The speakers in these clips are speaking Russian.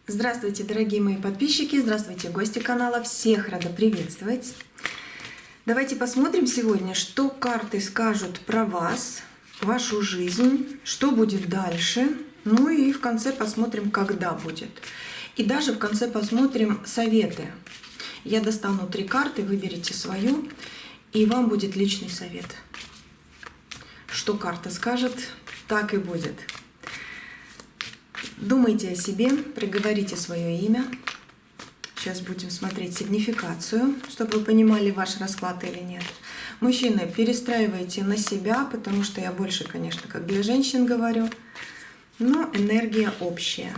Здравствуйте, дорогие мои подписчики, здравствуйте, гости канала, всех рада приветствовать. Давайте посмотрим сегодня, что карты скажут про вас, вашу жизнь, что будет дальше, ну и в конце посмотрим, когда будет. И даже в конце посмотрим советы. Я достану 3 карты, выберите свою, и вам будет личный совет. Что карта скажет, так и будет. Думайте о себе, проговорите свое имя. Сейчас будем смотреть сигнификацию, чтобы вы понимали, ваш расклад или нет. Мужчины, перестраивайте на себя, потому что я больше, конечно, как для женщин говорю, но энергия общая.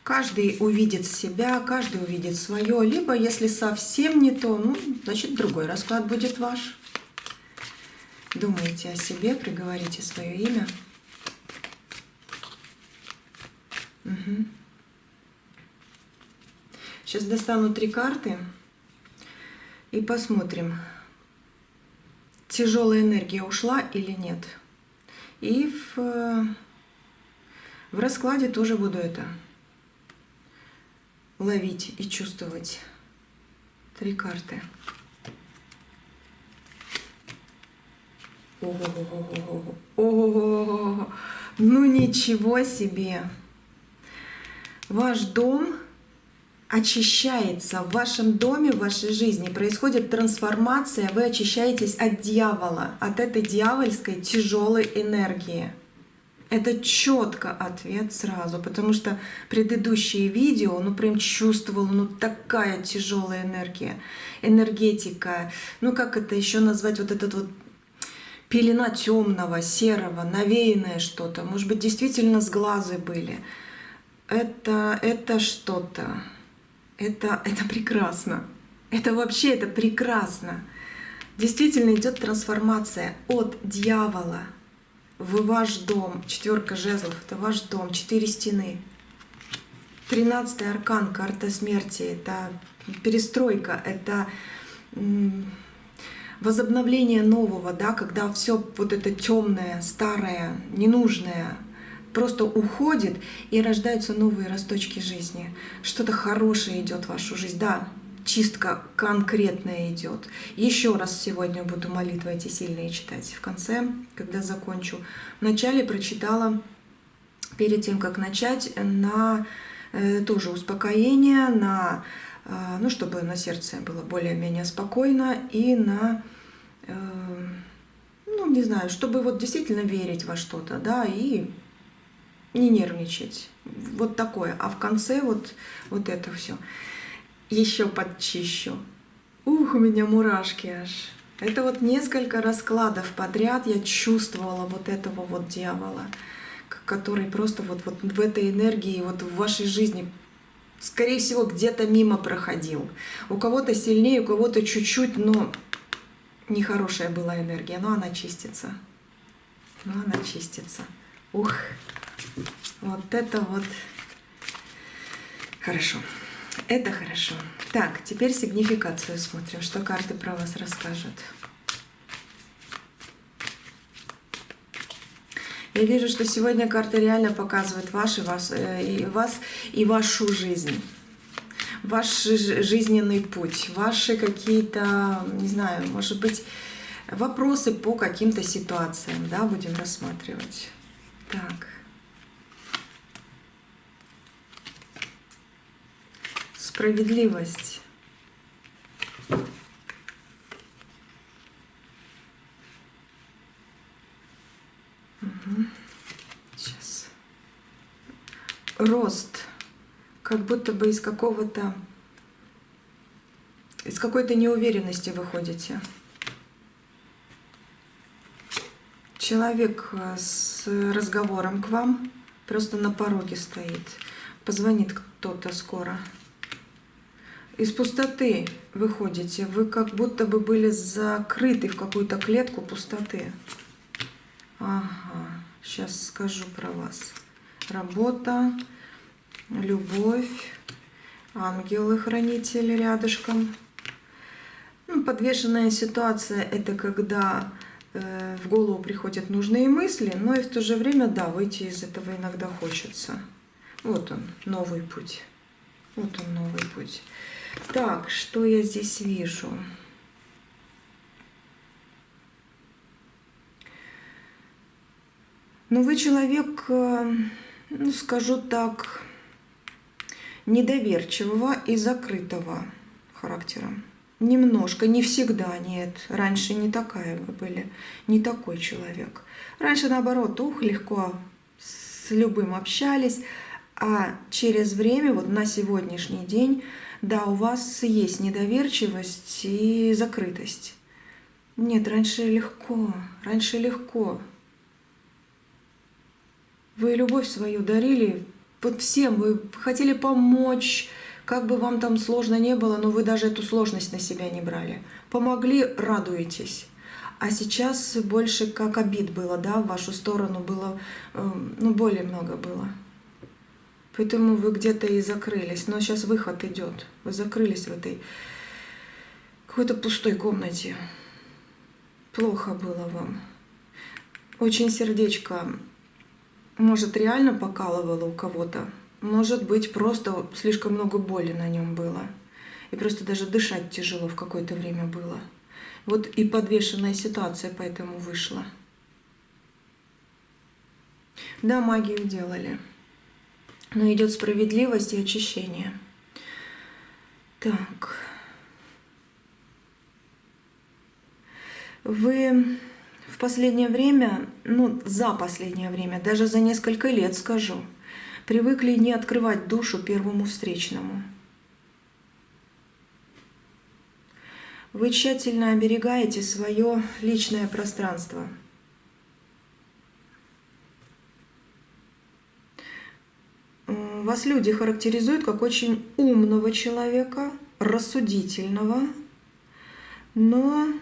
Каждый увидит себя, каждый увидит свое, либо если совсем не то, ну, значит, другой расклад будет ваш. Думайте о себе, проговорите свое имя. Угу. Сейчас достану 3 карты и посмотрим, тяжелая энергия ушла или нет. И в раскладе тоже буду это ловить и чувствовать. 3 карты. Ого-го-го-го-го. Ну ничего себе! Ваш дом очищается, в вашем доме, в вашей жизни происходит трансформация, вы очищаетесь от дьявола, от этой дьявольской тяжелой энергии. Это четко ответ сразу, потому что предыдущие видео, ну прям чувствовала, ну такая тяжелая энергия, энергетика, ну как это еще назвать, вот этот вот пелена темного, серого, навеянное что-то, может быть действительно сглазы были. Это что-то, это прекрасно, это вообще это прекрасно. Действительно идет трансформация от дьявола в ваш дом. 4 жезлов — это ваш дом, 4 стены. 13-й аркан, карта смерти — это перестройка, это возобновление нового, да, когда все вот это темное, старое, ненужное просто уходит, и рождаются новые росточки жизни. Что-то хорошее идет в вашу жизнь. Да, чистка конкретная идет. Еще раз сегодня буду молитвы эти сильные читать. В конце, когда закончу. Вначале прочитала, перед тем, как начать, на тоже успокоение, на, ну, чтобы на сердце было более-менее спокойно, и на, ну, не знаю, чтобы вот действительно верить во что-то, да, и не нервничать. Вот такое. А в конце вот это все. Еще подчищу. Ух, у меня мурашки аж. Это вот несколько раскладов подряд я чувствовала вот этого вот дьявола, который просто вот в этой энергии, вот в вашей жизни, скорее всего, где-то мимо проходил. У кого-то сильнее, у кого-то чуть-чуть, но нехорошая была энергия. Но она чистится. Но она чистится. Ух. Вот это вот хорошо. Это хорошо. Так, теперь сигнификацию смотрим, что карты про вас расскажут. Я вижу, что сегодня карты реально показывают вас и вашу жизнь. Ваш жизненный путь, ваши какие-то, не знаю, может быть, вопросы по каким-то ситуациям, да, будем рассматривать. Так. Справедливость. Угу. Сейчас. Рост. Как будто бы из какой-то неуверенности выходите. Человек с разговором к вам просто на пороге стоит. Позвонит кто-то скоро. Из пустоты выходите. Вы как будто бы были закрыты в какую-то клетку пустоты. Ага, сейчас скажу про вас. Работа, любовь, ангелы-хранители рядышком. Ну, подвешенная ситуация — это когда в голову приходят нужные мысли, но и в то же время, да, выйти из этого иногда хочется. Вот он, новый путь. Вот он, новый путь. Так, что я здесь вижу? Ну, вы человек, ну, скажу так, недоверчивого и закрытого характера. Немножко, не всегда, нет. Раньше не такая вы были, не такой человек. Раньше, наоборот, легко с любым общались, а через время, вот на сегодняшний день, да, у вас есть недоверчивость и закрытость. Нет, раньше легко, раньше легко. Вы любовь свою дарили вот всем, вы хотели помочь, как бы вам там сложно не было, но вы даже эту сложность на себя не брали. Помогли, радуетесь. А сейчас больше как обид было, да, в вашу сторону было, ну, более много было. Поэтому вы где-то и закрылись. Но сейчас выход идет. Вы закрылись в этой какой-то пустой комнате. Плохо было вам. Очень сердечко, может, реально покалывало у кого-то. Может быть, просто слишком много боли на нем было. И просто даже дышать тяжело в какое-то время было. Вот и подвешенная ситуация поэтому вышла. Да, магию делали. Но идет справедливость и очищение. Так. Вы в последнее время, ну, за последнее время, даже за несколько лет, скажу, привыкли не открывать душу первому встречному. Вы тщательно оберегаете свое личное пространство. Вас люди характеризуют как очень умного человека, рассудительного, но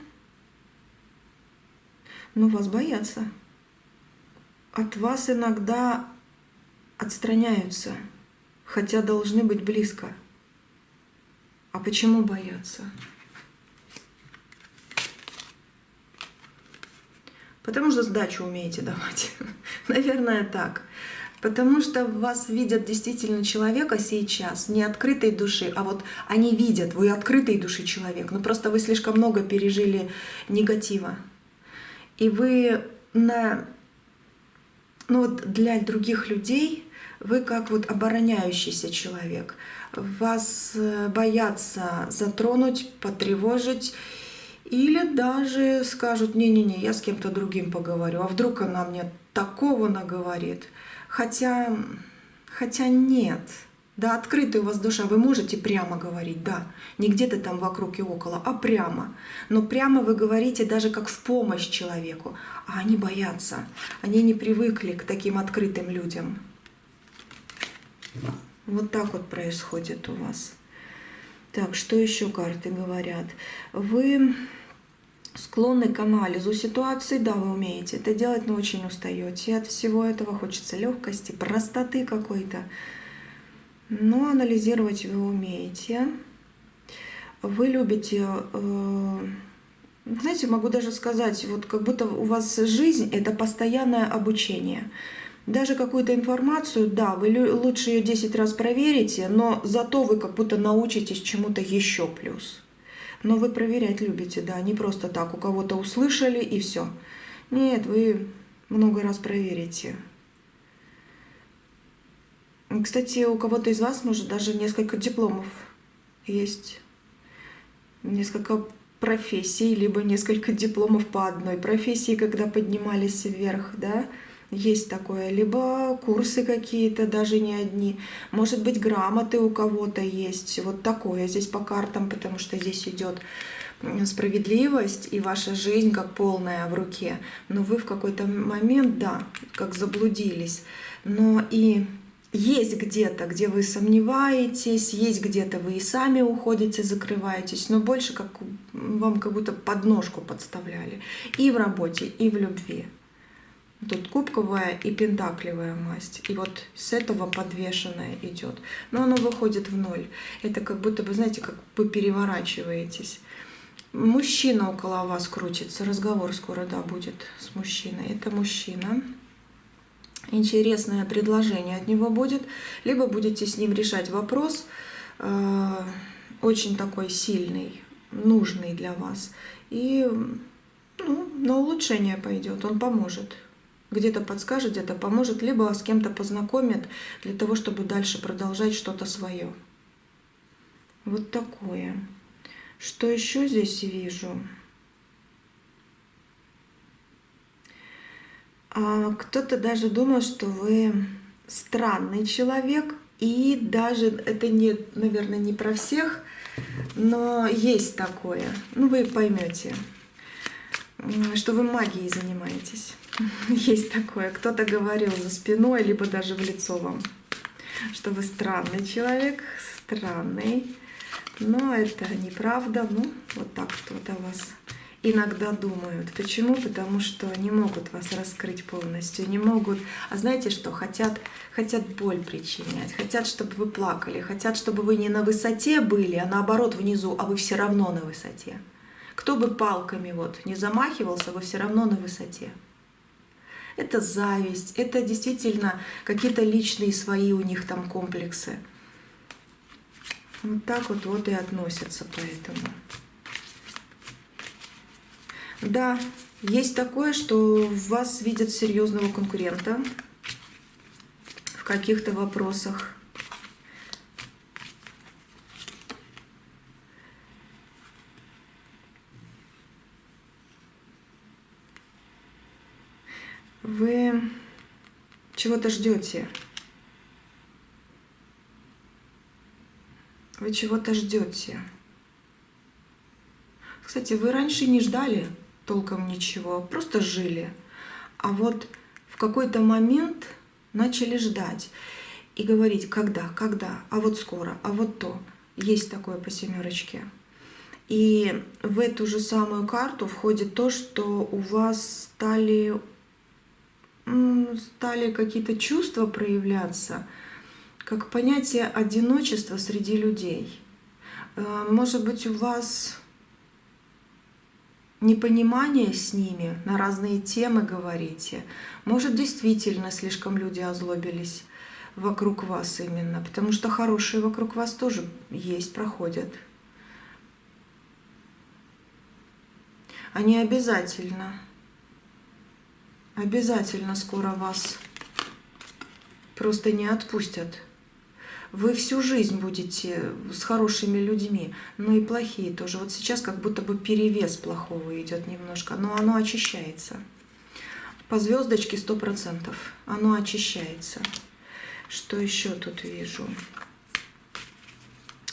вас боятся. От вас иногда отстраняются, хотя должны быть близко. А почему боятся? Потому что сдачу умеете давать. Наверное, так. Потому что вас видят действительно человека сейчас, не открытой души, а вот они видят, вы открытой души человек, но просто вы слишком много пережили негатива. И вы ну вот для других людей вы как вот обороняющийся человек. Вас боятся затронуть, потревожить, или даже скажут: не-не-не, я с кем-то другим поговорю, а вдруг она мне такого наговорит. Хотя нет. Да, открытая у вас душа, вы можете прямо говорить, да, не где-то там вокруг и около, а прямо. Но прямо вы говорите даже как в помощь человеку, а они боятся, они не привыкли к таким открытым людям. Вот так вот происходит у вас. Так, что еще карты говорят? Вы склонны к анализу ситуации, да, вы умеете это делать, но очень устаете от всего этого, хочется легкости, простоты какой-то. Но анализировать вы умеете. Вы любите, знаете, могу даже сказать, вот как будто у вас жизнь — это постоянное обучение. Даже какую-то информацию, да, вы лучше ее 10 раз проверите, но зато вы как будто научитесь чему-то еще плюс. Но вы проверять любите, да, не просто так, у кого-то услышали и все. Нет, вы много раз проверите. Кстати, у кого-то из вас, может, даже несколько дипломов есть, несколько профессий, либо несколько дипломов по одной профессии, когда поднимались вверх, да, есть такое, либо курсы какие-то, даже не одни, может быть, грамоты у кого-то есть, вот такое здесь по картам, потому что здесь идет справедливость и ваша жизнь как полная в руке, но вы в какой-то момент, да, как заблудились, но и есть где-то, где вы сомневаетесь, есть где-то вы и сами уходите, закрываетесь, но больше как вам как будто подножку подставляли. И в работе, и в любви. Тут кубковая и пентаклевая масть. И вот с этого подвешенное идет. Но оно выходит в ноль. Это как будто вы, знаете, как вы переворачиваетесь. Мужчина около вас крутится. Разговор скоро, да, будет с мужчиной. Это мужчина. интересное предложение от него будет, либо будете с ним решать вопрос, очень такой сильный, нужный для вас. И на улучшение пойдет, он поможет. Где-то подскажет, где-то поможет, либо с кем-то познакомит для того, чтобы дальше продолжать что-то свое. Вот такое. Что еще здесь вижу? Кто-то даже думал, что вы странный человек, и даже это наверное, не про всех, но есть такое. Вы поймете, что вы магией занимаетесь. Есть такое. Кто-то говорил за спиной, либо даже в лицо вам, что вы странный человек, странный. Но это неправда. Вот так кто-то о вас иногда думают. Почему? Потому что не могут вас раскрыть полностью, не могут. А знаете что? Хотят боль причинять, хотят, чтобы вы плакали, хотят, чтобы вы не на высоте были, а наоборот внизу, а вы все равно на высоте. Кто бы палками не замахивался, вы все равно на высоте. Это зависть, это действительно какие-то личные свои у них там комплексы. Вот так вот и относятся поэтому. Да, есть такое, что в вас видят серьезного конкурента в каких-то вопросах. Вы чего-то ждете. Вы чего-то ждете. Кстати, вы раньше не ждали толком ничего, просто жили. А вот в какой-то момент начали ждать и говорить, когда, а вот скоро, а вот то. Есть такое по семерочке. И в эту же самую карту входит то, что у вас стали какие-то чувства проявляться, как понятие одиночества среди людей. Может быть, у вас непонимание с ними, на разные темы говорите. Может, действительно слишком люди озлобились вокруг вас именно, потому что хорошие вокруг вас тоже есть, проходят. Они обязательно скоро вас просто не отпустят. Вы всю жизнь будете с хорошими людьми, но и плохие тоже. Вот сейчас как будто бы перевес плохого идет немножко, но оно очищается. По звездочке 100%. Оно очищается. Что еще тут вижу?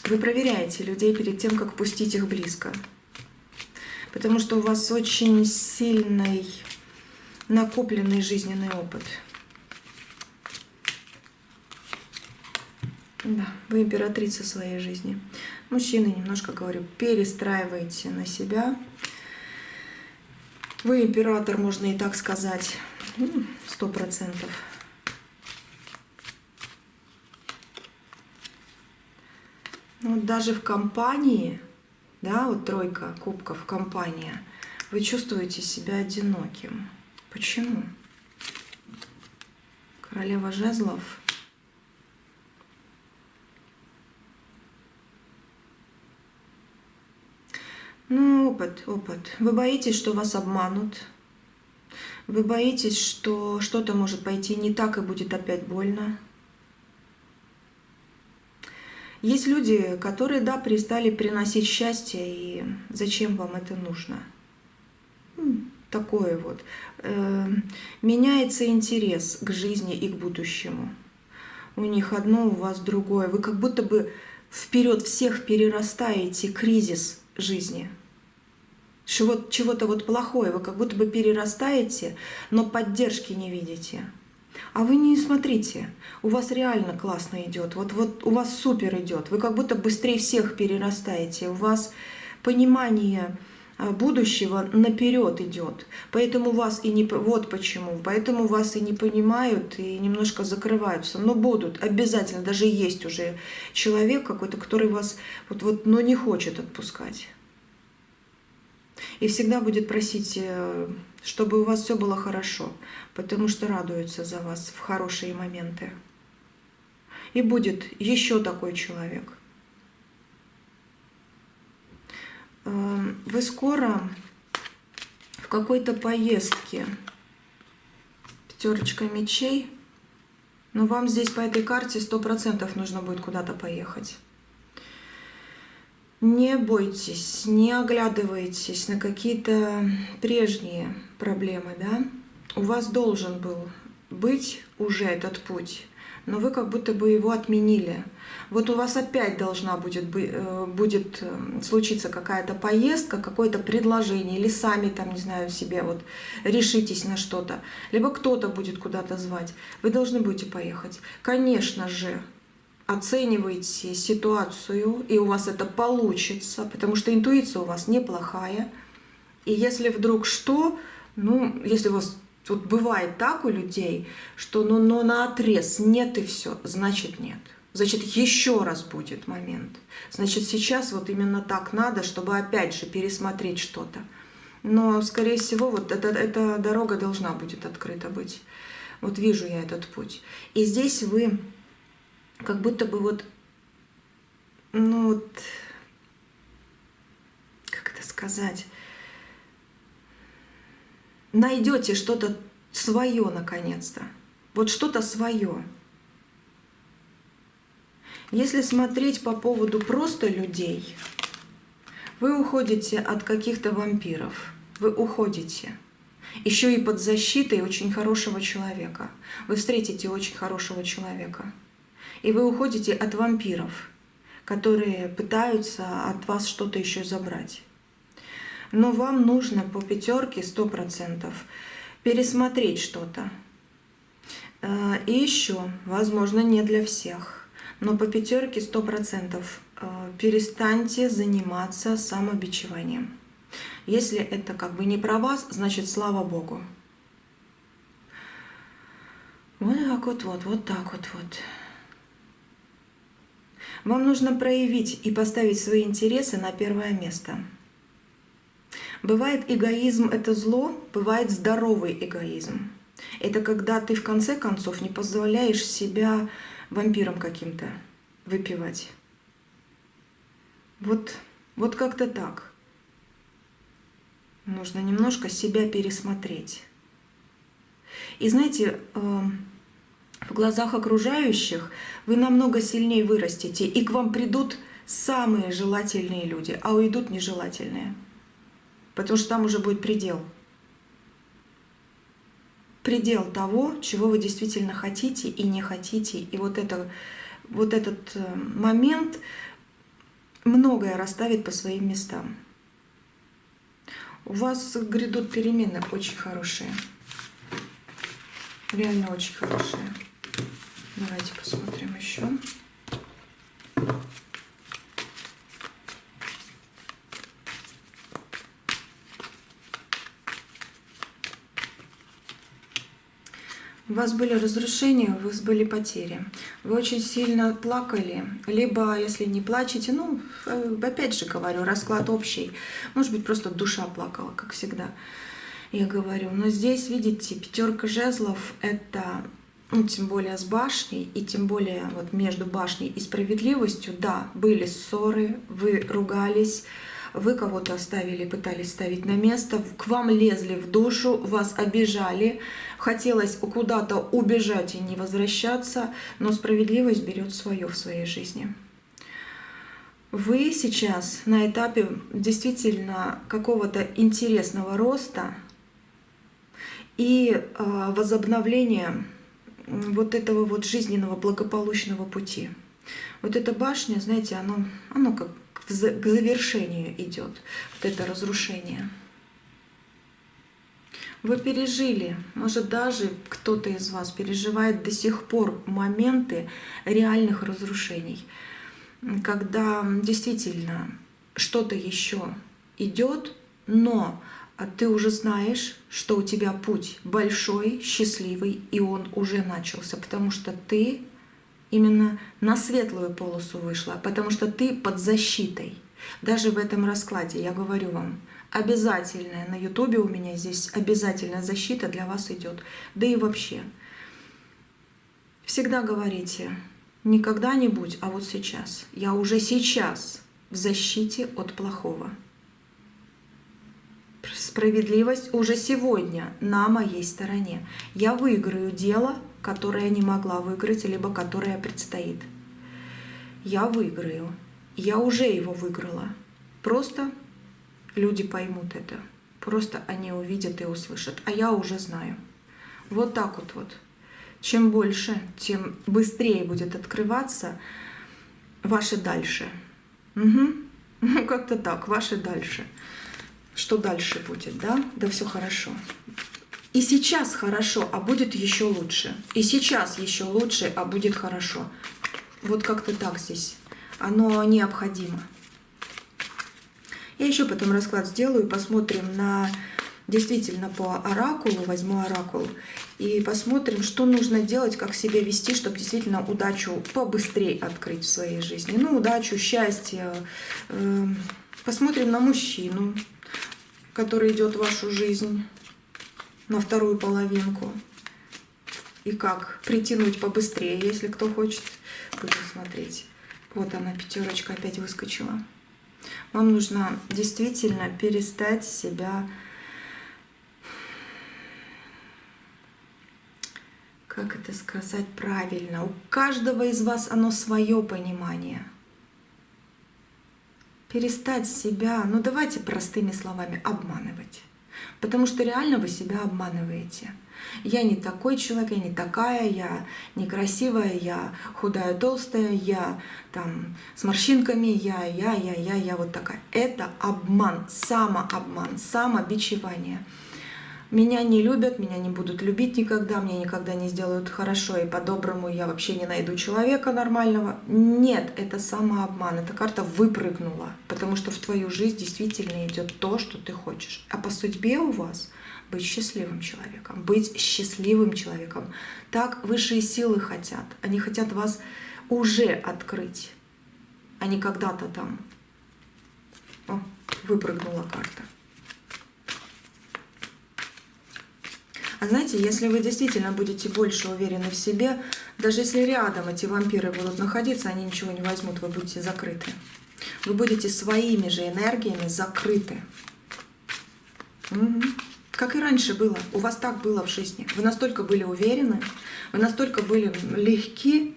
Вы проверяете людей перед тем, как пустить их близко. Потому что у вас очень сильный накопленный жизненный опыт. Да, вы императрица своей жизни. Мужчины, немножко говорю, перестраивайте на себя. Вы император, можно и так сказать, 100%. Вот даже в компании, да, вот тройка кубков, компания, вы чувствуете себя одиноким. Почему? Королева жезлов. Опыт. Вы боитесь, что вас обманут. Вы боитесь, что что-то может пойти не так и будет опять больно. Есть люди, которые, да, перестали приносить счастье, и зачем вам это нужно? Такое вот. Меняется интерес к жизни и к будущему. У них одно, у вас другое. Вы как будто бы вперед всех перерастаете кризис жизни. Чего-то вот плохое, вы как будто бы перерастаете, но поддержки не видите. А вы не смотрите, у вас реально классно идет, вот у вас супер идет, вы как будто быстрее всех перерастаете, у вас понимание будущего наперед идет, поэтому вас и не вот почему, поэтому вас и не понимают и немножко закрываются, но будут обязательно, даже есть уже человек какой-то, который вас но не хочет отпускать. И всегда будет просить, чтобы у вас все было хорошо, потому что радуется за вас в хорошие моменты. И будет еще такой человек. Вы скоро в какой-то поездке, пятерочка мечей, но вам здесь по этой карте 100% нужно будет куда-то поехать. Не бойтесь, не оглядывайтесь на какие-то прежние проблемы, да? У вас должен был быть уже этот путь, но вы как будто бы его отменили. Вот у вас опять должна будет случиться какая-то поездка, какое-то предложение, или сами там, не знаю, себе вот решитесь на что-то, либо кто-то будет куда-то звать. Вы должны будете поехать. Конечно же, оценивайте ситуацию, и у вас это получится, потому что интуиция у вас неплохая. И если вдруг что, если у вас вот бывает так у людей, что но наотрез нет и все, значит нет. Значит, еще раз будет момент. Значит, сейчас вот именно так надо, чтобы опять же пересмотреть что-то. Но, скорее всего, вот эта дорога должна будет открыта быть. Вот вижу я этот путь. И здесь вы как будто бы как это сказать, найдете что-то свое наконец-то. Вот что-то свое. Если смотреть по поводу просто людей, вы уходите от каких-то вампиров. Вы уходите. Еще и под защитой очень хорошего человека. Вы встретите очень хорошего человека. И вы уходите от вампиров, которые пытаются от вас что-то еще забрать. Но вам нужно по пятерке 100% пересмотреть что-то. И еще, возможно, не для всех, но по пятерке 100% перестаньте заниматься самобичеванием. Если это как бы не про вас, значит, слава Богу. Вот так вот. Вам нужно проявить и поставить свои интересы на первое место. Бывает эгоизм — это зло, бывает здоровый эгоизм. Это когда ты в конце концов не позволяешь себя вампиром каким-то выпивать. Вот как-то так. Нужно немножко себя пересмотреть. И знаете, в глазах окружающих вы намного сильнее вырастете, и к вам придут самые желательные люди, а уйдут нежелательные. Потому что там уже будет предел. Предел того, чего вы действительно хотите и не хотите. И вот этот момент многое расставит по своим местам. У вас грядут перемены очень хорошие. Реально очень хорошие. Давайте посмотрим еще. У вас были разрушения, у вас были потери. Вы очень сильно плакали. Либо, если не плачете, опять же говорю, расклад общий. Может быть, просто душа плакала, как всегда. Я говорю, но здесь, видите, пятерка жезлов — это, тем более с башней, и тем более вот между башней и справедливостью, да, были ссоры, вы ругались, вы кого-то оставили, пытались ставить на место, к вам лезли в душу, вас обижали, хотелось куда-то убежать и не возвращаться, но справедливость берет свое в своей жизни. Вы сейчас на этапе действительно какого-то интересного роста и возобновления вот этого вот жизненного благополучного пути. Вот эта башня, знаете, оно как к завершению идет, вот это разрушение. Вы пережили, может, даже кто-то из вас переживает до сих пор моменты реальных разрушений, когда действительно что-то еще идет, но ты уже знаешь, что у тебя путь большой, счастливый, и он уже начался, потому что ты именно на светлую полосу вышла, потому что ты под защитой. Даже в этом раскладе, я говорю вам, Обязательная на ютубе у меня здесь обязательная защита для вас идет. Да и вообще. Всегда говорите, не когда-нибудь, а вот сейчас. Я уже сейчас в защите от плохого. Справедливость уже сегодня на моей стороне. Я выиграю дело, которое не могла выиграть, либо которое предстоит. Я выиграю. Я уже его выиграла. Просто люди поймут это. Просто они увидят и услышат. А я уже знаю. Вот так вот. Чем больше, тем быстрее будет открываться ваше дальше. Угу. Как-то так, ваше дальше. Что дальше будет, да? Да все хорошо. И сейчас хорошо, а будет еще лучше. И сейчас еще лучше, а будет хорошо. Вот как-то так здесь. Оно необходимо. Я еще потом расклад сделаю и посмотрим на... Действительно по оракулу, возьму оракул. И посмотрим, что нужно делать, как себя вести, чтобы действительно удачу побыстрее открыть в своей жизни. Ну, удачу, счастье. Посмотрим на мужчину, который идет в вашу жизнь, на вторую половинку. И как притянуть побыстрее, если кто хочет. Будем смотреть. Вот она, пятерочка опять выскочила. Вам нужно действительно перестать себя... Как это сказать правильно? У каждого из вас оно свое понимание. Перестать себя, ну давайте простыми словами, обманывать. Потому что реально вы себя обманываете. Я не такой человек, я не такая, я некрасивая, я худая, толстая, я там с морщинками, я вот такая. Это обман, самообман, самобичевание. Меня не любят, меня не будут любить никогда, мне никогда не сделают хорошо и по-доброму, я вообще не найду человека нормального. Нет, это самообман, эта карта выпрыгнула, потому что в твою жизнь действительно идет то, что ты хочешь. А по судьбе у вас быть счастливым человеком, быть счастливым человеком. Так высшие силы хотят, они хотят вас уже открыть, а не когда-то там. О, выпрыгнула карта. А знаете, если вы действительно будете больше уверены в себе, даже если рядом эти вампиры будут находиться, они ничего не возьмут, вы будете закрыты. Вы будете своими же энергиями закрыты. Угу. Как и раньше было. У вас так было в жизни. Вы настолько были уверены, вы настолько были легки,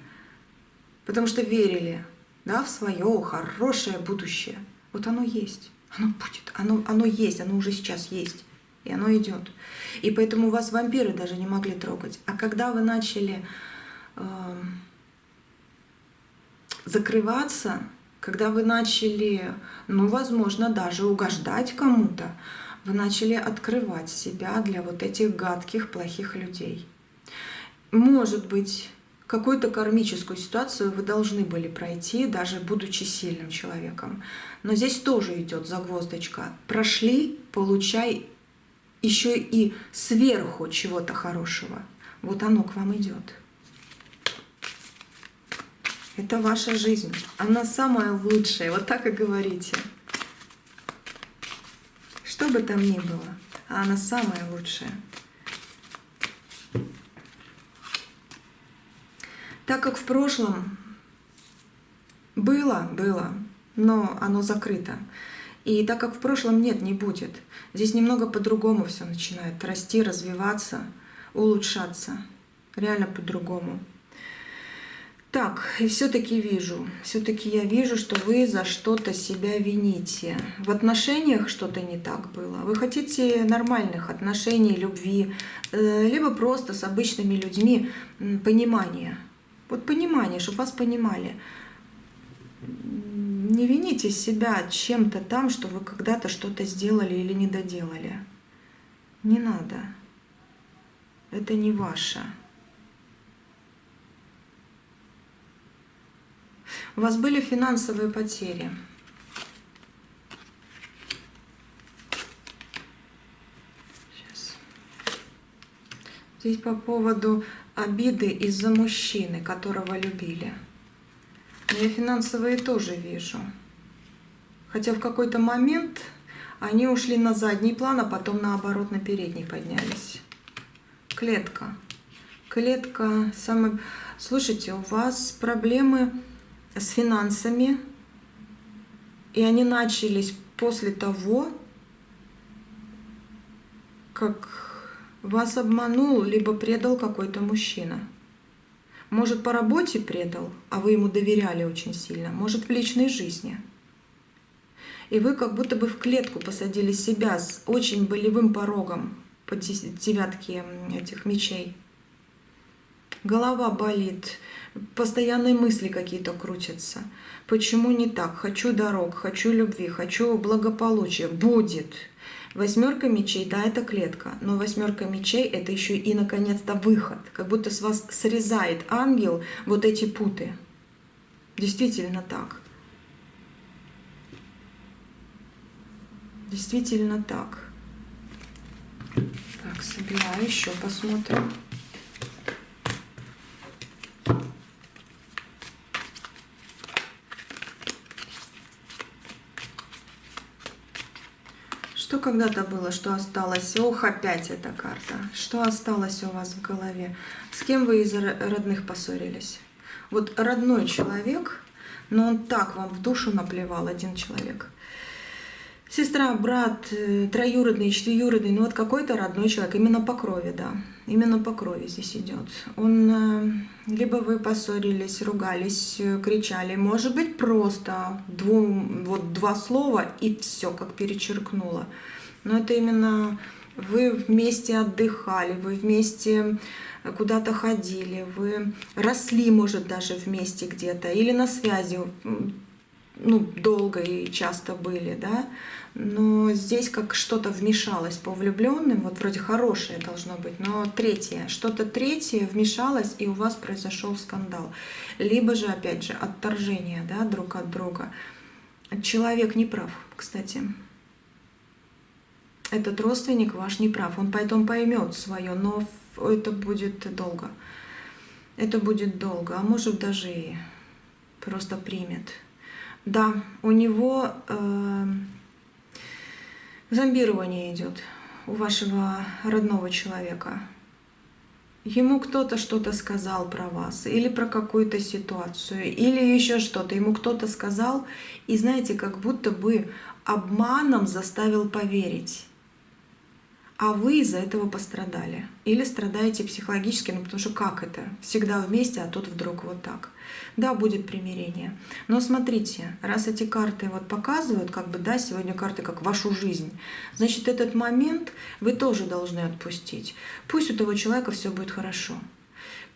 потому что верили, да, в свое хорошее будущее. Вот оно есть, оно будет, оно есть, оно уже сейчас есть. И оно идет. И поэтому вас вампиры даже не могли трогать. А когда вы начали закрываться, когда вы начали, ну, возможно, даже угождать кому-то, вы начали открывать себя для вот этих гадких, плохих людей. Может быть, какую-то кармическую ситуацию вы должны были пройти, даже будучи сильным человеком. Но здесь тоже идет загвоздочка. Прошли, получай еще и сверху чего-то хорошего. Вот оно к вам идет. Это ваша жизнь. Она самая лучшая. Вот так и говорите. Что бы там ни было, а она самая лучшая. Так как в прошлом было, но оно закрыто. И так как в прошлом нет, не будет. Здесь немного по-другому все начинает расти, развиваться, улучшаться. Реально по-другому. Так, и все-таки я вижу, что вы за что-то себя вините. В отношениях что-то не так было. Вы хотите нормальных отношений, любви, либо просто с обычными людьми понимания. Вот понимание, чтобы вас понимали. Не вините себя чем-то там, что вы когда-то что-то сделали или не доделали. Не надо. Это не ваше. У вас были финансовые потери. Сейчас. Здесь по поводу обиды из-за мужчины, которого любили. Но я финансовые тоже вижу. Хотя в какой-то момент Они ушли на задний план, а потом наоборот на передний поднялись. Клетка. Клетка самая... Слушайте, у вас проблемы с финансами, и они начались после того, как вас обманул, либо предал какой-то мужчина. Может, по работе предал, а вы ему доверяли очень сильно, может, в личной жизни. И вы как будто бы в клетку посадили себя с очень болевым порогом по девятке этих мечей. Голова болит, постоянные мысли какие-то крутятся. Почему не так? Хочу дорог, хочу любви, хочу благополучия. Будет. Восьмерка мечей, да, это клетка, но восьмерка мечей это еще и наконец-то выход. Как будто с вас срезает ангел вот эти путы. Действительно так. Действительно так. Так, собираю еще, посмотрим. Что когда-то было, что осталось? Ох, опять эта карта. Что осталось у вас в голове? С кем вы из родных поссорились? Вот родной человек, но он так вам в душу наплевал, один человек. Сестра, брат, троюродный, четверюродный, ну вот какой-то родной человек, именно по крови, да. Именно по крови здесь идет. Он, либо вы поссорились, ругались, кричали, может быть, просто два слова и все, как перечеркнуло. Но это именно вы вместе отдыхали, вы вместе куда-то ходили, вы росли, может, даже вместе где-то, или на связи, ну, долго и часто были, да, но здесь как что-то вмешалось по влюбленным, вот вроде хорошее должно быть, но что-то третье вмешалось, и у вас произошел скандал. Либо же, опять же, отторжение, да, друг от друга. Человек не прав, кстати. Этот родственник ваш не прав, он поэтому поймет свое, но это будет долго. Это будет долго, а может даже и просто примет. Да, у него зомбирование идет, у вашего родного человека. Ему кто-то что-то сказал про вас, или про какую-то ситуацию, или еще что-то. Ему кто-то сказал, и знаете, как будто бы обманом заставил поверить. А вы из-за этого пострадали. Или страдаете психологически, ну потому что как это? Всегда вместе, а тут вдруг вот так. Да, будет примирение. Но смотрите, раз эти карты вот показывают, как бы, да, сегодня карты как вашу жизнь, значит, этот момент вы тоже должны отпустить. Пусть у того человека все будет хорошо.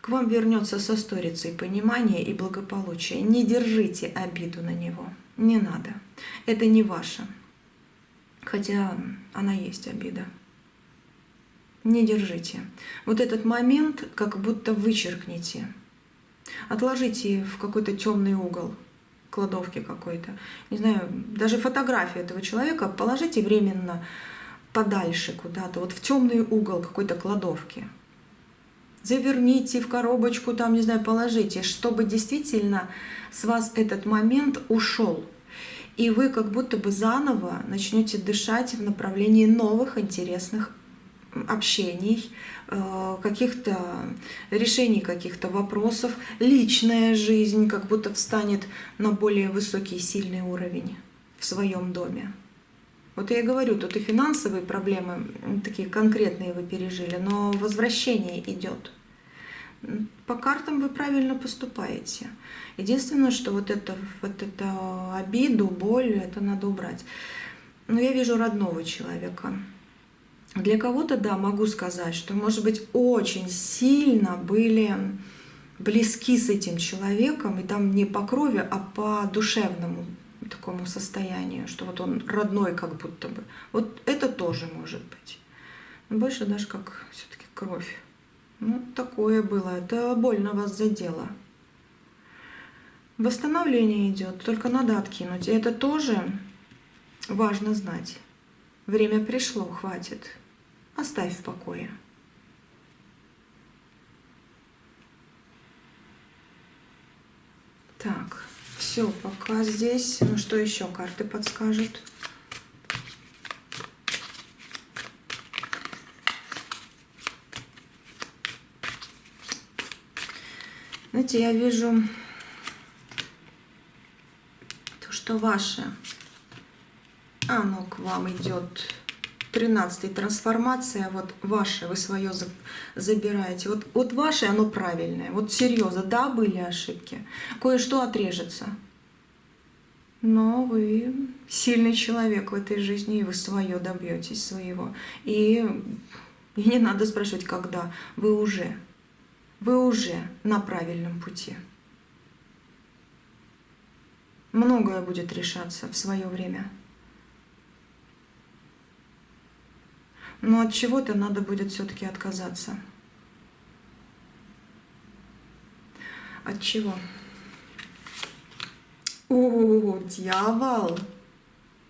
К вам вернется со сторицей понимание и благополучие. Не держите обиду на него. Не надо. Это не ваше. Хотя она есть, обида. Не держите. Вот этот момент как будто вычеркните. Отложите в какой-то темный угол, кладовки какой-то. Не знаю, даже фотографию этого человека положите временно подальше куда-то, вот в темный угол какой-то кладовки. Заверните в коробочку, там, не знаю, положите, чтобы действительно с вас этот момент ушел. И вы как будто бы заново начнете дышать в направлении новых интересных общений, каких-то решений каких-то вопросов, личная жизнь как будто встанет на более высокий сильный уровень в своем доме. Вот я и говорю, тут и финансовые проблемы такие конкретные вы пережили, но возвращение идет. По картам вы правильно поступаете. Единственное, что вот это обиду, боль, это надо убрать. Но я вижу родного человека. Для кого-то, да, могу сказать, что, может быть, очень сильно были близки с этим человеком, и там не по крови, а по душевному такому состоянию, что вот он родной как будто бы. Вот это тоже может быть. Но больше даже как все-таки кровь. Ну, такое было. Это больно вас задело. Восстановление идет, только надо откинуть. И это тоже важно знать. Время пришло, хватит. Оставь в покое. Так, все, пока здесь. Ну что еще карты подскажут? Знаете, я вижу то, что ваше, оно к вам идет. 13-й трансформация, вот ваше, вы свое забираете. Вот ваше, оно правильное. Вот серьезно, да, были ошибки. Кое-что отрежется. Но вы сильный человек в этой жизни, и вы свое добьетесь своего. И не надо спрашивать, когда. Вы уже на правильном пути. Многое будет решаться в свое время. Но от чего-то надо будет все-таки отказаться. От чего? О, дьявол!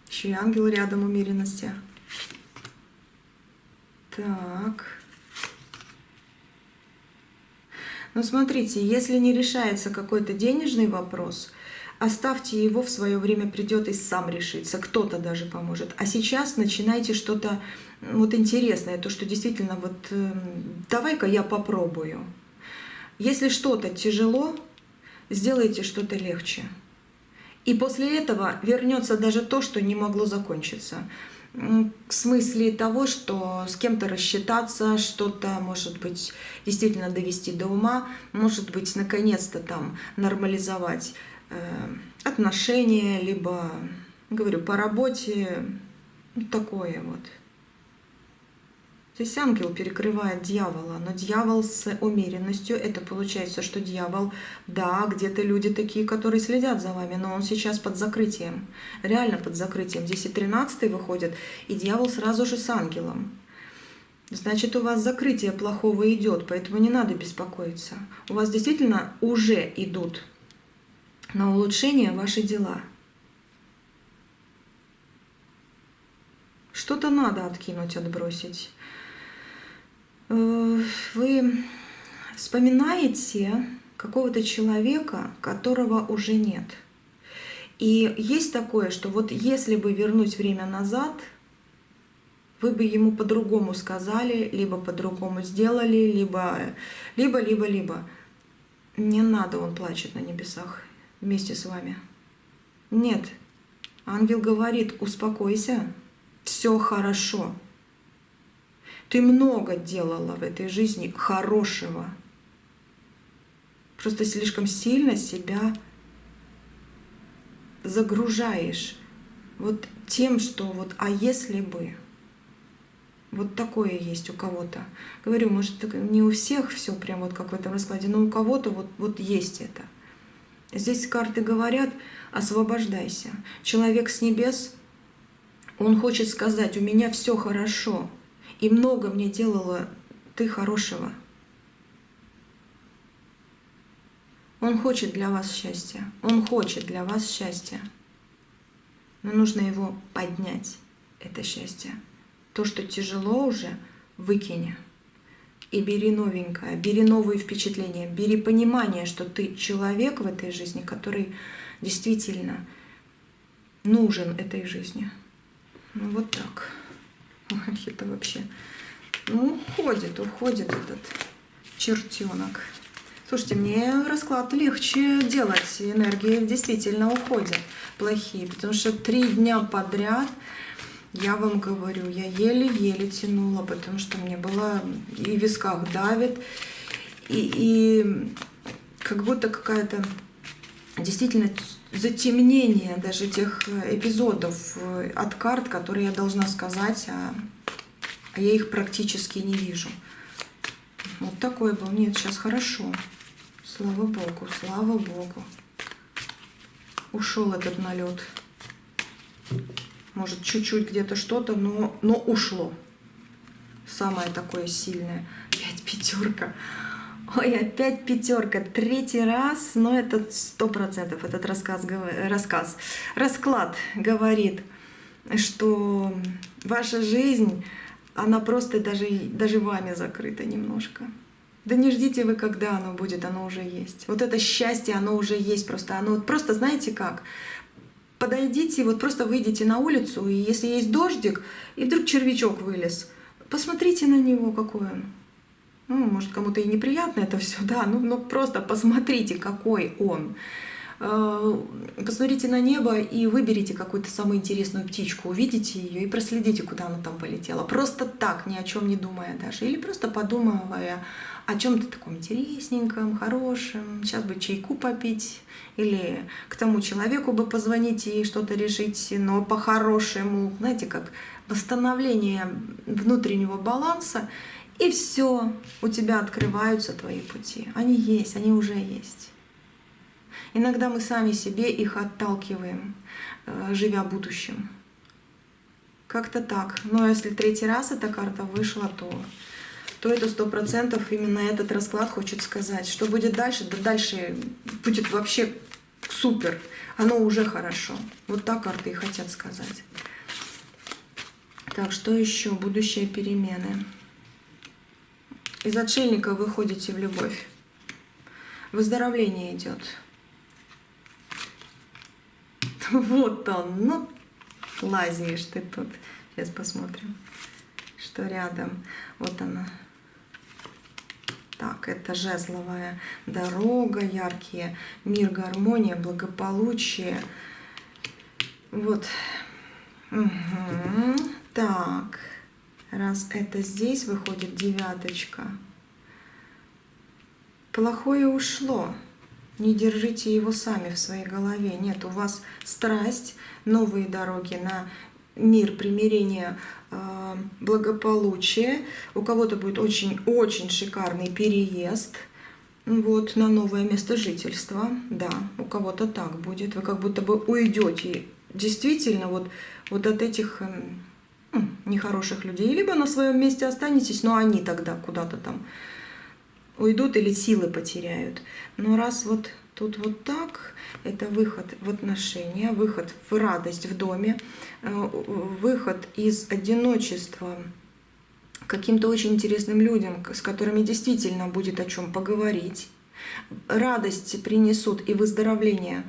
Еще и ангел рядом умеренности. Так. Ну, смотрите, если не решается какой-то денежный вопрос, оставьте его, в свое время придет и сам решится, кто-то даже поможет. А сейчас начинайте что-то вот интересное, то, что действительно вот давай-ка я попробую. Если что-то тяжело, сделайте что-то легче. И после этого вернется даже то, что не могло закончиться. В смысле того, что с кем-то рассчитаться, что-то, может быть, действительно довести до ума, может быть, наконец-то там нормализовать отношения, либо, говорю, по работе, такое вот. То есть ангел перекрывает дьявола, но дьявол с умеренностью, это получается, что дьявол, да, где-то люди такие, которые следят за вами, но он сейчас под закрытием, реально под закрытием. Здесь и 13-й выходит, и дьявол сразу же с ангелом. Значит, у вас закрытие плохого идет, поэтому не надо беспокоиться. У вас действительно уже идут на улучшение ваши дела. Что-то надо откинуть, отбросить. Вы вспоминаете какого-то человека, которого уже нет. И есть такое, что вот если бы вернуть время назад, вы бы ему по-другому сказали, либо по-другому сделали, либо. Не надо, он плачет на небесах вместе с вами. Нет, ангел говорит, успокойся, все хорошо. Ты много делала в этой жизни хорошего. Просто слишком сильно себя загружаешь вот тем, что вот «а если бы». Вот такое есть у кого-то. Говорю, может, не у всех все прям вот как в этом раскладе, но у кого-то вот есть это. Здесь карты говорят, освобождайся. Человек с небес, он хочет сказать, у меня все хорошо. И много мне делала ты хорошего. Он хочет для вас счастья. Он хочет для вас счастья. Но нужно его поднять, это счастье. То, что тяжело уже, выкини. И бери новенькое, бери новые впечатления, бери понимание, что ты человек в этой жизни, который действительно нужен этой жизни. Ну вот так. Ой, это вообще... Ну, уходит этот чертенок. Слушайте, мне расклад легче делать. Энергии действительно уходят плохие, потому что 3 дня подряд, я вам говорю, я еле-еле тянула, потому что мне было и в висках давит, и как будто какая-то действительно затемнение даже тех эпизодов от карт, которые я должна сказать, а я их практически не вижу. Вот такой был. Нет, сейчас хорошо. Слава Богу, слава Богу. Ушел этот налет. Может, чуть-чуть где-то что-то, но ушло. Самое такое сильное. Опять пятерка. Ой, опять пятерка. 3-й раз, но это 100% этот расклад говорит, что ваша жизнь, она просто даже вами закрыта немножко. Да не ждите вы, когда оно будет, оно уже есть. Вот это счастье, оно уже есть просто. Оно просто, знаете как, подойдите, вот просто выйдите на улицу, и если есть дождик, и вдруг червячок вылез, посмотрите на него, какой он. Ну, может, кому-то и неприятно это все, да, ну просто посмотрите, какой он. Посмотрите на небо и выберите какую-то самую интересную птичку, увидите ее и проследите, куда она там полетела. Просто так, ни о чем не думая даже. Или просто подумывая о чем-то таком интересненьком, хорошем. Сейчас бы чайку попить. Или к тому человеку бы позвонить и что-то решить, но по-хорошему. Знаете, как восстановление внутреннего баланса. И все, у тебя открываются твои пути. Они есть, они уже есть. Иногда мы сами себе их отталкиваем, живя будущим. Как-то так. Но если третий раз эта карта вышла, то это 100% именно этот расклад хочет сказать. Что будет дальше? Да дальше будет вообще супер. Оно уже хорошо. Вот так карты и хотят сказать. Так, что еще? Будущие перемены. Из отшельника вы ходите в любовь. Выздоровление идет. Вот он, ну, лазишь ты тут. Сейчас посмотрим, что рядом. Вот она. Так, это жезловая дорога, яркие, мир, гармония, благополучие. Вот. Угу. Так, раз это здесь выходит девяточка. Плохое ушло. Не держите его сами в своей голове. Нет, у вас страсть, новые дороги на мир, примирение, благополучие. У кого-то будет очень-очень шикарный переезд вот, на новое место жительства. Да, у кого-то так будет. Вы как будто бы уйдете действительно вот от этих нехороших людей. Либо на своем месте останетесь, но они тогда куда-то там уйдут или силы потеряют. Но раз вот тут вот так, это выход в отношения, выход в радость в доме, выход из одиночества к каким-то очень интересным людям, с которыми действительно будет о чем поговорить. Радость принесут и выздоровление,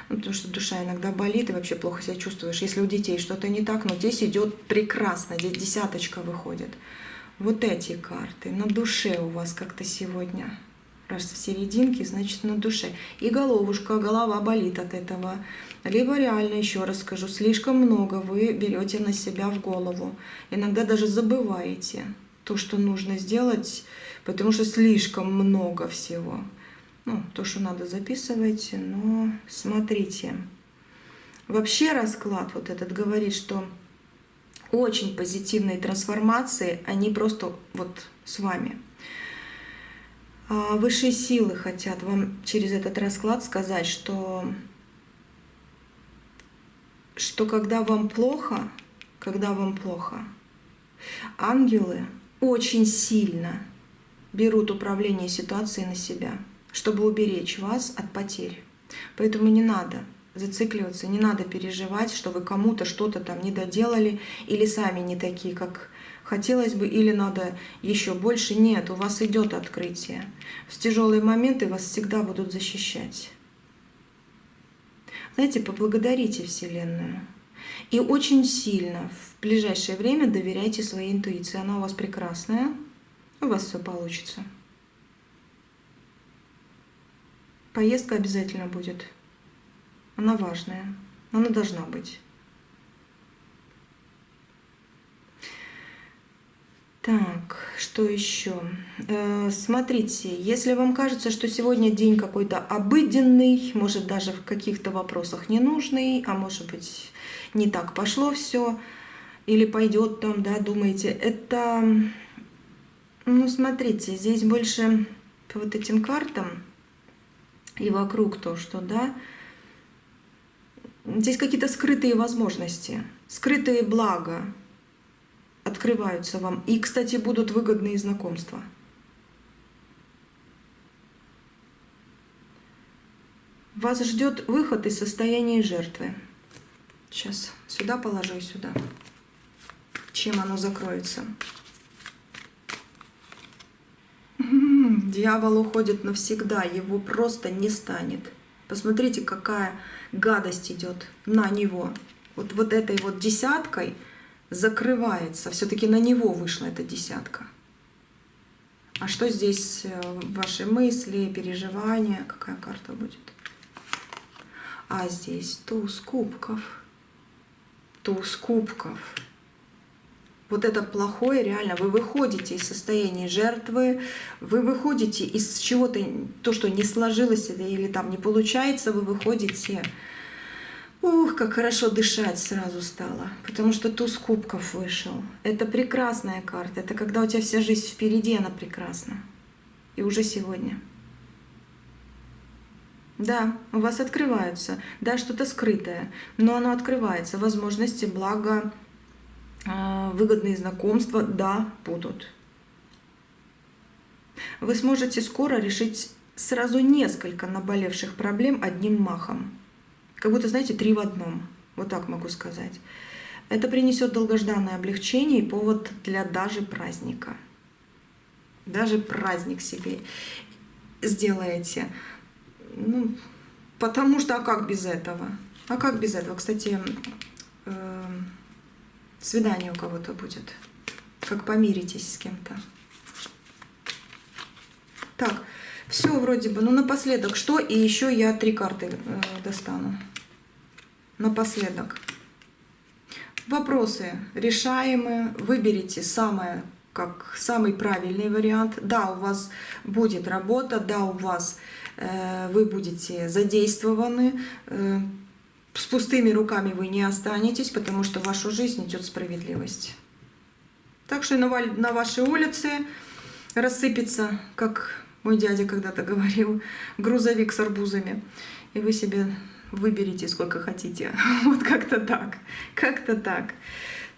потому что душа иногда болит и вообще плохо себя чувствуешь. Если у детей что-то не так, но здесь идет прекрасно, здесь десяточка выходит. Вот эти карты на душе у вас как-то сегодня. Раз в серединке, значит на душе. И голова болит от этого. Либо реально, еще раз скажу, слишком много вы берете на себя в голову. Иногда даже забываете то, что нужно сделать, потому что слишком много всего. Ну, то, что надо, записывайте, но смотрите. Вообще расклад вот этот говорит, что очень позитивные трансформации, они просто вот с вами. Высшие силы хотят вам через этот расклад сказать, что когда вам плохо, ангелы очень сильно берут управление ситуацией на себя, чтобы уберечь вас от потерь. Поэтому не надо зацикливаться, не надо переживать, что вы кому-то что-то там не доделали или сами не такие, как хотелось бы, или надо еще больше. Нет, у вас идет открытие. В тяжелые моменты вас всегда будут защищать. Знаете, поблагодарите Вселенную. И очень сильно в ближайшее время доверяйте своей интуиции. Она у вас прекрасная, у вас все получится. Поездка обязательно будет. Она важная, она должна быть. Так, что еще? Смотрите, если вам кажется, что сегодня день какой-то обыденный, может даже в каких-то вопросах ненужный, а может быть не так пошло все, или пойдет там, да, думаете, это, ну смотрите, здесь больше по вот этим картам и вокруг то, что, да, здесь какие-то скрытые возможности, скрытые блага открываются вам. И, кстати, будут выгодные знакомства. Вас ждет выход из состояния жертвы. Сейчас сюда положу и сюда. Чем оно закроется? Дьявол уходит навсегда, его просто не станет. Посмотрите, какая гадость идет на него. Вот этой вот десяткой закрывается. Все-таки на него вышла эта десятка. А что здесь ваши мысли, переживания? Какая карта будет? А здесь туз кубков. Туз кубков. Вот это плохое, реально, вы выходите из состояния жертвы, вы выходите из чего-то, то, что не сложилось или там не получается, вы выходите. Ух, как хорошо дышать сразу стало, потому что туз кубков вышел. Это прекрасная карта, это когда у тебя вся жизнь впереди, она прекрасна. И уже сегодня. Да, у вас открываются, да, что-то скрытое, но оно открывается, возможности, благо, выгодные знакомства, да, будут. Вы сможете скоро решить сразу несколько наболевших проблем одним махом. Как будто, знаете, 3 в 1. Вот так могу сказать. Это принесет долгожданное облегчение и повод для даже праздника. Даже праздник себе сделаете. Ну, потому что, а как без этого? А как без этого? Кстати, свидание у кого-то будет. Как помиритесь с кем-то. Так, все вроде бы. Ну, напоследок, что? И еще я 3 карты достану. Напоследок. Вопросы решаемые. Выберите самый правильный вариант. Да, у вас будет работа, да, у вас вы будете задействованы. С пустыми руками вы не останетесь, потому что в вашу жизнь идет справедливость. Так что на вашей улице рассыпется, как мой дядя когда-то говорил, грузовик с арбузами. И вы себе выберите, сколько хотите. Вот как-то так. Как-то так.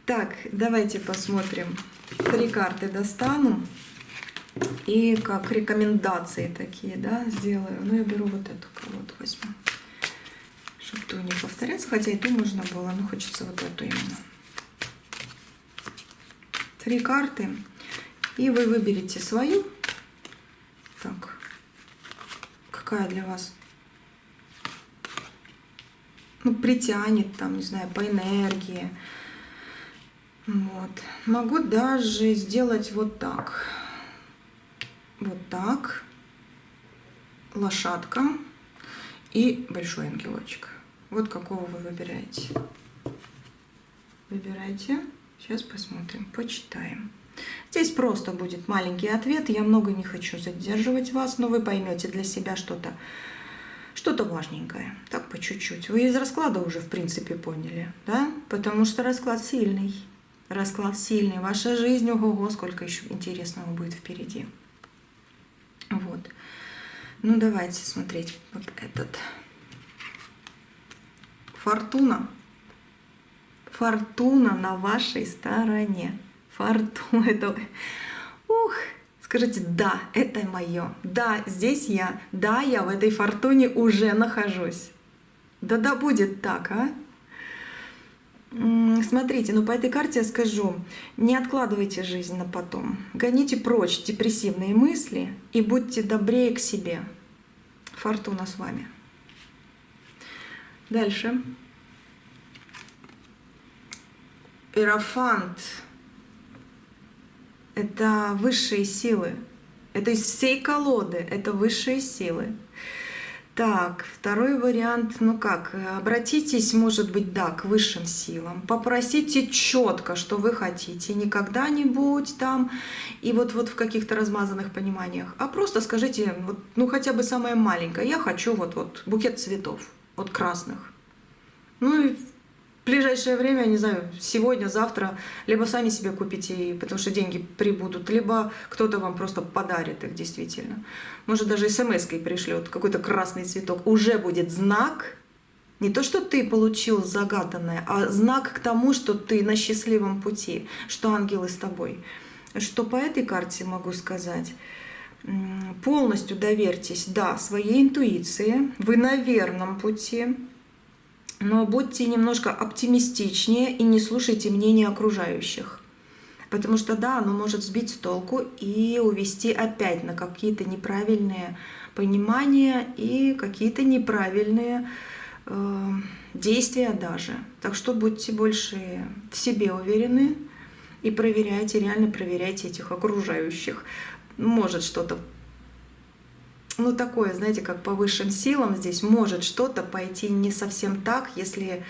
Так, давайте посмотрим. 3 карты достану. И как рекомендации такие, да, сделаю. Ну, я беру вот эту колоду, возьму. Чтобы ту не повторяться. Хотя и ту можно было, но хочется вот эту именно. 3 карты. И вы выберете свою. Так. Какая для вас? Ну, притянет, там, не знаю, по энергии. Вот. Могу даже сделать вот так. Вот так. Лошадка и большой ангелочек. Вот какого вы выбираете. Выбирайте. Сейчас посмотрим, почитаем. Здесь просто будет маленький ответ. Я много не хочу задерживать вас, но вы поймете для себя что-то важненькое. Так, по чуть-чуть. Вы из расклада уже, в принципе, поняли, да? Потому что расклад сильный. Расклад сильный. Ваша жизнь, ого-го, сколько еще интересного будет впереди. Вот. Ну, давайте смотреть вот этот. Фортуна. Фортуна на вашей стороне. Фортуна. Это... Ух! Скажите, да, это мое. Да, здесь я. Да, я в этой фортуне уже нахожусь. Да будет так, а? Смотрите, ну по этой карте я скажу, не откладывайте жизнь на потом. Гоните прочь депрессивные мысли и будьте добрее к себе. Фортуна с вами. Дальше. Иерофант. Это высшие силы. Это из всей колоды. Это высшие силы. Так, второй вариант, ну как, обратитесь, может быть, да, к высшим силам, попросите четко, что вы хотите, не когда-нибудь там, и вот в каких-то размазанных пониманиях, а просто скажите, вот, ну хотя бы самое маленькое, я хочу вот букет цветов, вот красных. Ну и в ближайшее время, я не знаю, сегодня, завтра, либо сами себе купите, потому что деньги прибудут, либо кто-то вам просто подарит их действительно. Может, даже смс-кой пришлет какой-то красный цветок. Уже будет знак, не то, что ты получил загаданное, а знак к тому, что ты на счастливом пути, что ангелы с тобой. Что по этой карте могу сказать? Полностью доверьтесь, да, своей интуиции, вы на верном пути. Но будьте немножко оптимистичнее и не слушайте мнения окружающих. Потому что, да, оно может сбить с толку и увести опять на какие-то неправильные понимания и какие-то неправильные действия даже. Так что будьте больше в себе уверены и проверяйте, реально проверяйте этих окружающих. может что-то, ну такое, знаете, как по высшим силам здесь может что-то пойти не совсем так, если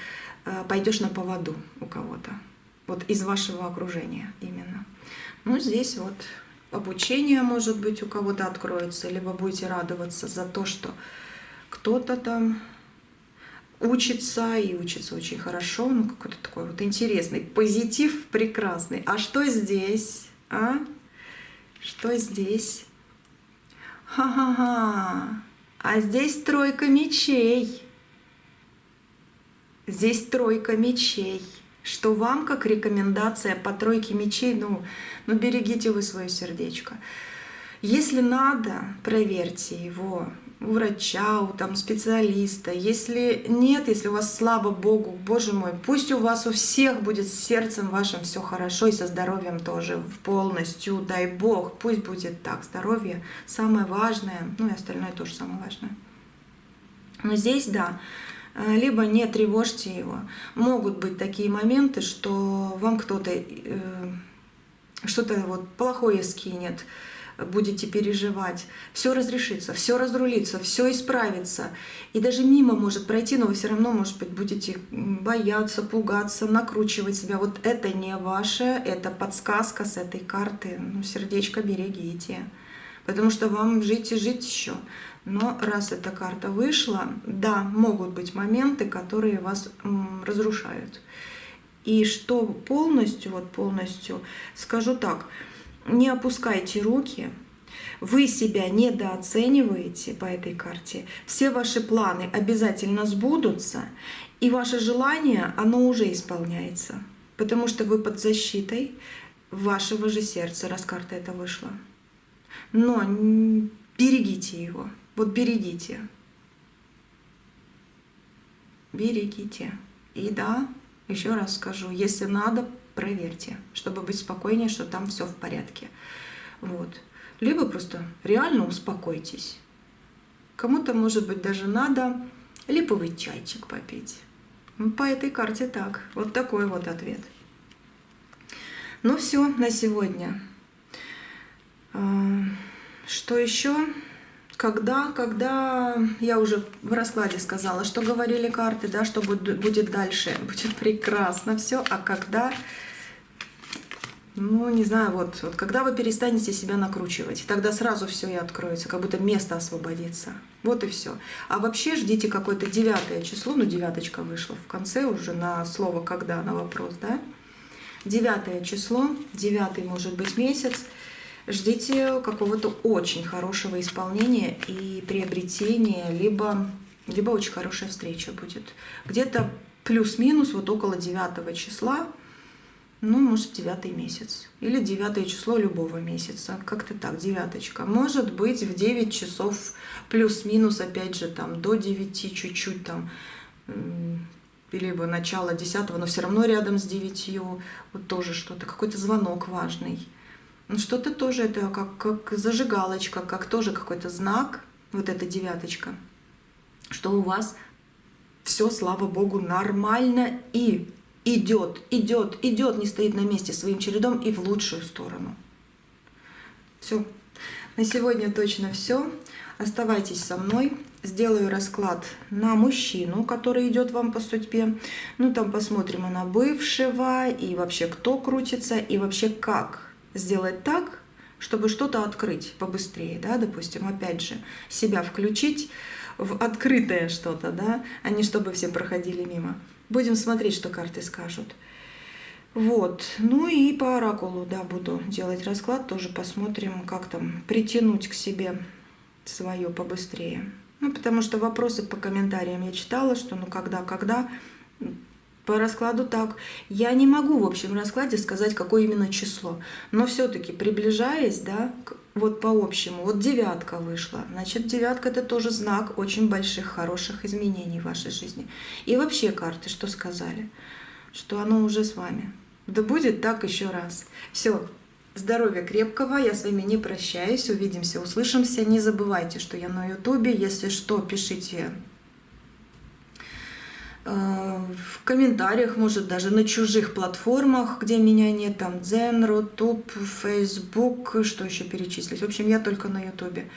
пойдешь на поводу у кого-то, вот из вашего окружения именно. Ну здесь вот обучение, может быть, у кого-то откроется, либо будете радоваться за то, что кто-то там учится и учится очень хорошо, ну какой-то такой вот интересный позитив, прекрасный. А что здесь? А? Что здесь? Ха-ха-ха! А здесь тройка мечей. Здесь тройка мечей. Что вам, как рекомендация по тройке мечей, ну берегите вы свое сердечко. Если надо, проверьте его у врача, у там специалиста. Если нет, если у вас, слава Богу, Боже мой, пусть у вас у всех будет с сердцем вашим все хорошо и со здоровьем тоже полностью, дай Бог, пусть будет так. Здоровье самое важное, ну и остальное тоже самое важное. Но здесь, да, либо не тревожьте его. Могут быть такие моменты, что вам кто-то что-то вот плохое скинет, будете переживать, все разрешится, все разрулится, все исправится. И даже мимо может пройти, но вы все равно, может быть, будете бояться, пугаться, накручивать себя. Вот это не ваше, это подсказка с этой карты. Ну, сердечко берегите. Потому что вам жить и жить еще. Но раз эта карта вышла, да, могут быть моменты, которые вас разрушают. И что полностью, вот полностью, скажу так, не опускайте руки, вы себя недооцениваете по этой карте, все ваши планы обязательно сбудутся, и ваше желание, оно уже исполняется, потому что вы под защитой вашего же сердца, раз карта эта вышла. Но берегите его, вот берегите. Берегите. И да, еще раз скажу, если надо, проверьте, чтобы быть спокойнее, что там все в порядке. Вот. Либо просто реально успокойтесь. Кому-то, может быть, даже надо липовый чайчик попить. По этой карте так. Вот такой вот ответ. Ну все на сегодня. Что еще? Когда я уже в раскладе сказала, что говорили карты, да, что будет дальше, будет прекрасно все, а когда, ну не знаю, вот когда вы перестанете себя накручивать, тогда сразу все и откроется, как будто место освободится. Вот и все. А вообще ждите какое-то 9 число, ну девяточка вышла в конце уже на слово «когда», на вопрос, да? 9 число, 9 может быть месяц. Ждите какого-то очень хорошего исполнения и приобретения, либо очень хорошая встреча будет. Где-то плюс-минус вот около 9 числа, ну, может, 9 месяц. Или 9 число любого месяца. Как-то так, девяточка. Может быть, в 9 часов плюс-минус, опять же, там, до 9 чуть-чуть там, либо начало 10, но все равно рядом с 9, вот тоже что-то, какой-то звонок важный. Что-то тоже это как зажигалочка, как тоже какой-то знак, вот эта девяточка, что у вас все, слава Богу, нормально и идет, не стоит на месте своим чередом и в лучшую сторону. Все. На сегодня точно все. Оставайтесь со мной. Сделаю расклад на мужчину, который идет вам по судьбе. Ну, там посмотрим и на бывшего, и вообще кто крутится, и вообще как сделать так, чтобы что-то открыть побыстрее, да, допустим, опять же, себя включить в открытое что-то, да, а не чтобы все проходили мимо. Будем смотреть, что карты скажут. Вот, ну и по оракулу, да, буду делать расклад, тоже посмотрим, как там притянуть к себе свое побыстрее. Ну, потому что вопросы по комментариям я читала, что ну когда, по раскладу так. Я не могу в общем раскладе сказать, какое именно число, но все-таки приближаясь, да, вот по общему, вот 9 вышла, значит 9 это тоже знак очень больших, хороших изменений в вашей жизни. И вообще карты что сказали? Что оно уже с вами. Да будет так еще раз. Все. Здоровья крепкого, я с вами не прощаюсь, увидимся, услышимся. Не забывайте, что я на Ютубе, если что, пишите в комментариях, может, даже на чужих платформах, где меня нет, там Дзен, Рутуб, Фейсбук, что еще перечислить. В общем, я только на Ютубе.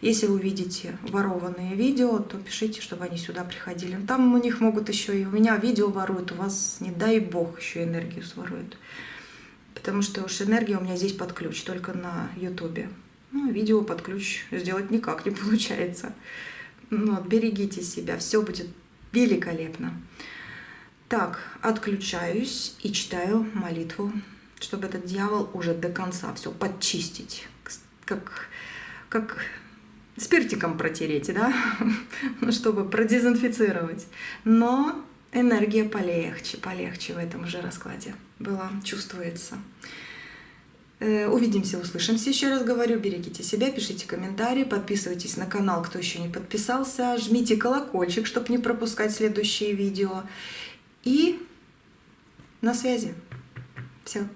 Если вы видите ворованные видео, то пишите, чтобы они сюда приходили. Там у них могут еще и у меня видео воруют, у вас, не дай бог, еще энергию своруют. Потому что уж энергия у меня здесь под ключ, только на Ютубе. Ну, видео под ключ сделать никак не получается. Ну, берегите себя, все будет великолепно. Так, отключаюсь и читаю молитву, чтобы этот дьявол уже до конца все подчистить, как спиртиком протереть, да, чтобы продезинфицировать. Но энергия полегче в этом уже раскладе была, чувствуется. Увидимся, услышимся, еще раз говорю, берегите себя, пишите комментарии, подписывайтесь на канал, кто еще не подписался, жмите колокольчик, чтобы не пропускать следующие видео. И на связи. Все.